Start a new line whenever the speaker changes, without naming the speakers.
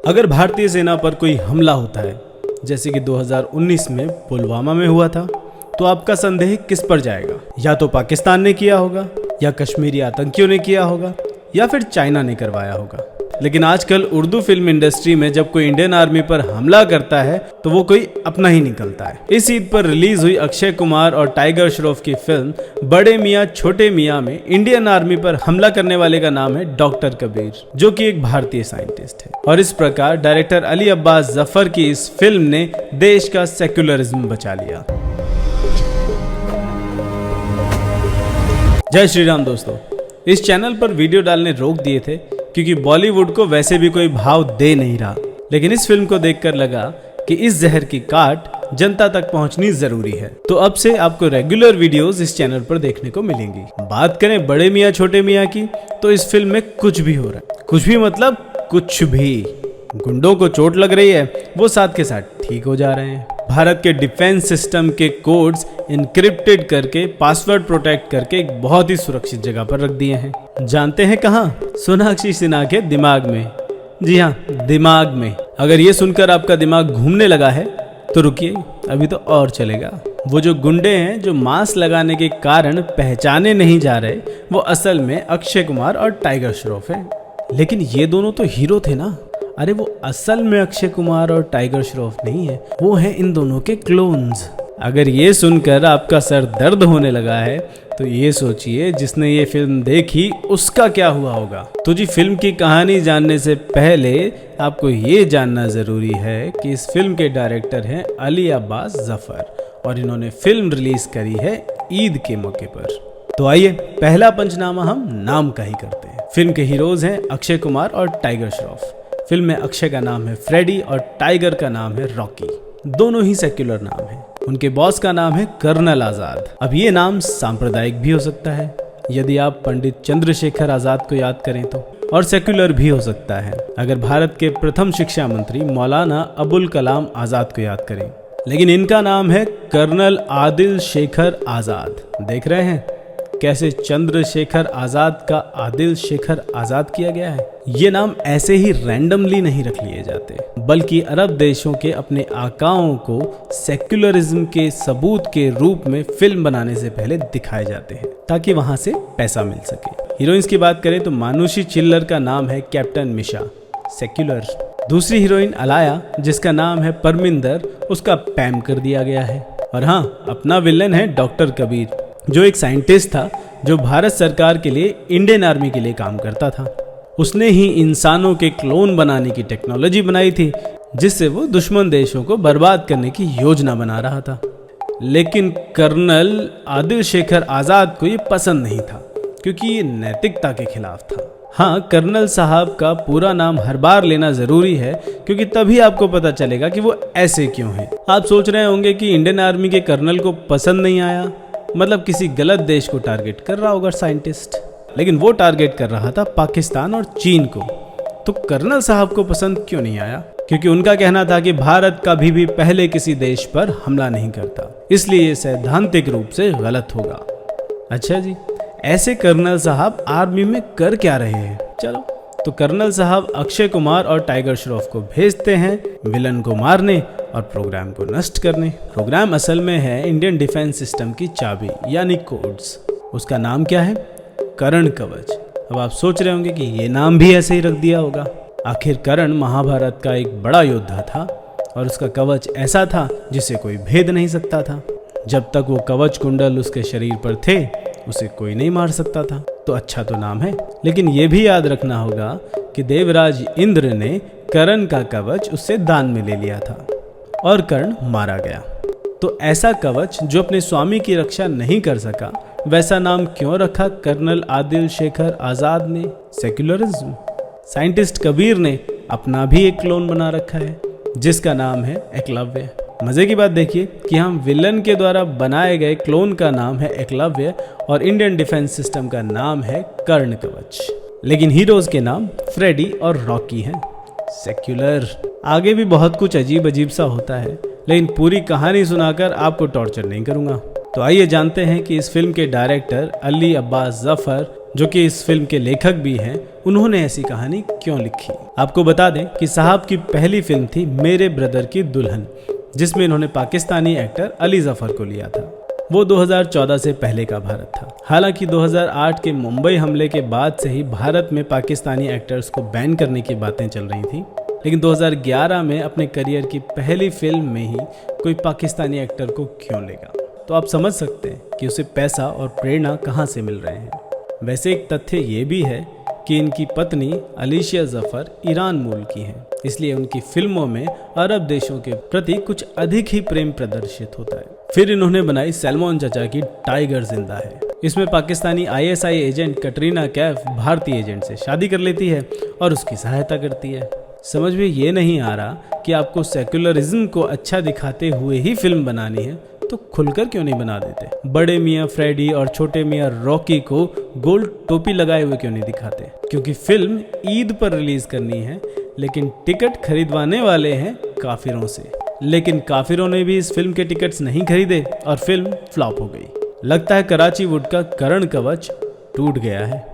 अगर भारतीय सेना पर कोई हमला होता है, जैसे कि 2019 में पुलवामा में हुआ था, तो आपका संदेह किस पर जाएगा? या तो पाकिस्तान ने किया होगा, या कश्मीरी आतंकियों ने किया होगा, या फिर चाइना ने करवाया होगा। लेकिन आजकल उर्दू फिल्म इंडस्ट्री में जब कोई इंडियन आर्मी पर हमला करता है तो वो कोई अपना ही निकलता है। इस ईद पर रिलीज हुई अक्षय कुमार और टाइगर श्रॉफ की फिल्म बड़े मियाँ छोटे मियाँ में इंडियन आर्मी पर हमला करने वाले का नाम है डॉक्टर कबीर, जो कि एक भारतीय साइंटिस्ट है। और इस प्रकार डायरेक्टर अली अब्बास जफर की इस फिल्म ने देश का सेक्युलरिज्म बचा लिया। जय श्री राम दोस्तों, इस चैनल पर वीडियो डालने रोक दिए थे क्योंकि बॉलीवुड को वैसे भी कोई भाव दे नहीं रहा, लेकिन इस फिल्म को देखकर लगा कि इस जहर की काट जनता तक पहुंचनी जरूरी है। तो अब से आपको रेगुलर वीडियोस इस चैनल पर देखने को मिलेंगी। बात करें बड़े मियाँ छोटे मियाँ की, तो इस फिल्म में कुछ भी हो रहा है। कुछ भी मतलब कुछ भी। गुंडों को चोट लग रही है, वो साथ के साथ ठीक हो जा रहे हैं। भारत के डिफेंस सिस्टम के कोड्स इनक्रिप्टेड करके, पासवर्ड प्रोटेक्ट करके एक बहुत ही सुरक्षित जगह पर रख दिए हैं। जानते हैं कहाँ? सोनाक्षी सिन्हा के दिमाग में। जी हाँ, दिमाग में। अगर ये सुनकर आपका दिमाग घूमने लगा है तो रुकिए, अभी तो और चलेगा। वो जो गुंडे हैं जो मास्क लगाने के कारण पहचाने नहीं जा रहे, वो असल में अक्षय कुमार और टाइगर श्रॉफ है। लेकिन ये दोनों तो हीरो थे ना। अरे वो असल में अक्षय कुमार और टाइगर श्रॉफ नहीं है, वो है इन दोनों के क्लोन्स। अगर ये सुनकर आपका सर दर्द होने लगा है तो ये सोचिए जिसने ये फिल्म देखी उसका क्या हुआ होगा। तो जी, फिल्म की कहानी जानने से पहले आपको ये जानना जरूरी है कि इस फिल्म के डायरेक्टर हैं अली अब्बास जफर, और इन्होंने फिल्म रिलीज करी है ईद के मौके पर। तो आइए पहला पंचनामा हम नाम का ही करते हैं। फिल्म के हीरोज हैं अक्षय कुमार और टाइगर श्रॉफ। फिल्म में अक्षय का नाम है फ्रेडी और टाइगर का नाम है रॉकी। दोनों ही सेक्युलर नाम है। उनके बॉस का नाम है कर्नल आजाद। अब ये नाम सांप्रदायिक भी हो सकता है यदि आप पंडित चंद्रशेखर आजाद को याद करें तो, और सेक्युलर भी हो सकता है अगर भारत के प्रथम शिक्षा मंत्री मौलाना अबुल कलाम आजाद को याद करें। लेकिन इनका नाम है कर्नल आदिल शेखर आजाद। देख रहे हैं कैसे चंद्रशेखर आजाद का आदिल शेखर आजाद किया गया है। ये नाम ऐसे ही रैंडमली नहीं रख लिए जाते, बल्कि अरब देशों के अपने आकाओं को सेक्युलरिज्म के सबूत के रूप में फिल्म बनाने से पहले दिखाए जाते हैं ताकि वहां से पैसा मिल सके। हीरोइंस की बात करें तो मानुषी चिल्लर का नाम है कैप्टन मिशा, सेक्युलर। दूसरी हीरोइन अलाया, जिसका नाम है परमिंदर, उसका पैम कर दिया गया है। और हाँ, अपना विलन है डॉक्टर कबीर, जो एक साइंटिस्ट था जो भारत सरकार के लिए इंडियन आर्मी के लिए काम करता था। उसने ही इंसानों के क्लोन बनाने की टेक्नोलॉजी बनाई थी, जिससे वो दुश्मन देशों को बर्बाद करने की योजना बना रहा था। लेकिन कर्नल आदिल शेखर आजाद को ये पसंद नहीं था, क्योंकि ये नैतिकता के खिलाफ था। हाँ, कर्नल साहब का पूरा नाम हर बार लेना जरूरी है, क्योंकि तभी आपको पता चलेगा कि वो ऐसे क्यों हैं। आप सोच रहे होंगे कि इंडियन आर्मी के कर्नल को पसंद नहीं आया, मतलब किसी गलत देश को टारगेट कर रहा होगा साइंटिस्ट। लेकिन वो टारगेट कर रहा था पाकिस्तान और चीन को। तो कर्नल साहब को पसंद क्यों नहीं आया? क्योंकि उनका कहना था कि भारत कभी भी पहले किसी देश पर हमला नहीं करता, इसलिए ये सैद्धांतिक रूप से गलत होगा। अच्छा जी, ऐसे कर्नल साहब आर्मी में कर क्या रहे हैं? चलो, तो कर्नल साहब अक्षय कुमार और टाइगर श्रॉफ को भेजते हैं विलन को मारने और प्रोग्राम को नष्ट करने। प्रोग्राम असल में है इंडियन डिफेंस सिस्टम की चाबी, यानी कोड्स। उसका नाम क्या है? कर्ण कवच। अब आप सोच रहे होंगे कि ये नाम भी ऐसे ही रख दिया होगा। आखिर कर्ण महाभारत का एक बड़ा योद्धा था और उसका कवच ऐसा था जिसे कोई भेद नहीं सकता था। जब तक वो कवच कुंडल उसके शरीर पर थे, उसे कोई नहीं मार सकता था। तो अच्छा तो नाम है, लेकिन ये भी याद रखना होगा कि देवराज इंद्र ने कर्ण का कवच उससे दान में ले लिया था और कर्ण मारा गया। तो ऐसा कवच जो अपने स्वामी की रक्षा नहीं कर सका, वैसा नाम क्यों रखा कर्नल आदिल शेखर आजाद ने? सेक्युलरिज्म। साइंटिस्ट कबीर ने अपना भी एक क्लोन बना रखा है जिसका नाम है एकलव्य। मजे की बात देखिए कि हम विलन के द्वारा बनाए गए क्लोन का नाम है एकलव्य और इंडियन डिफेंस सिस्टम का नाम है कर्ण कवच। लेकिन हीरोज के नाम फ्रेडी और रॉकी हैं, सेक्युलर। आगे भी बहुत कुछ अजीब अजीब सा होता है, लेकिन पूरी कहानी सुनाकर आपको टॉर्चर नहीं करूंगा। तो आइए जानते हैं कि इस फिल्म के डायरेक्टर अली अब्बास जफर, जो कि इस फिल्म के लेखक भी हैं, उन्होंने ऐसी कहानी क्यों लिखी। आपको बता दें कि साहब की पहली फिल्म थी मेरे ब्रदर की दुल्हन, जिसमें इन्होंने पाकिस्तानी एक्टर अली जफर को लिया था। वो 2014 से पहले का भारत था। हालांकि 2008 के मुंबई हमले के बाद से ही भारत में पाकिस्तानी एक्टर्स को बैन करने की बातें चल रही थी, लेकिन 2011 में अपने करियर की पहली फिल्म में ही कोई पाकिस्तानी एक्टर को क्यों लेगा। तो आप समझ सकते हैं कि उसे पैसा और प्रेरणा कहाँ से मिल रहे हैं। वैसे एक तथ्य ये भी है कि इनकी पत्नी अलीशिया जफर ईरान मूल की हैं, इसलिए उनकी फिल्मों में अरब देशों के प्रति कुछ अधिक ही प्रेम प्रदर्शित होता है। फिर इन्होंने बनाई सलमान चाचा की टाइगर जिंदा है। इसमें पाकिस्तानी ISI एजेंट कटरीना कैफ भारतीय एजेंट से शादी कर लेती है और उसकी सहायता करती है। समझ में ये नहीं आ रहा कि आपको सेक्युलरिज्म को अच्छा दिखाते हुए ही फिल्म बनानी है तो खुलकर क्यों नहीं बना देते। बड़े मियाँ फ्रेडी और छोटे मियाँ रॉकी को गोल टोपी लगाए हुए क्यों नहीं दिखाते। क्योंकि फिल्म ईद पर रिलीज करनी है, लेकिन टिकट खरीदवाने वाले हैं काफिरों से। लेकिन काफिरों ने भी इस फिल्म के टिकट्स नहीं खरीदे और फिल्म फ्लॉप हो गई। लगता है कराची वुड का करण कवच टूट गया है।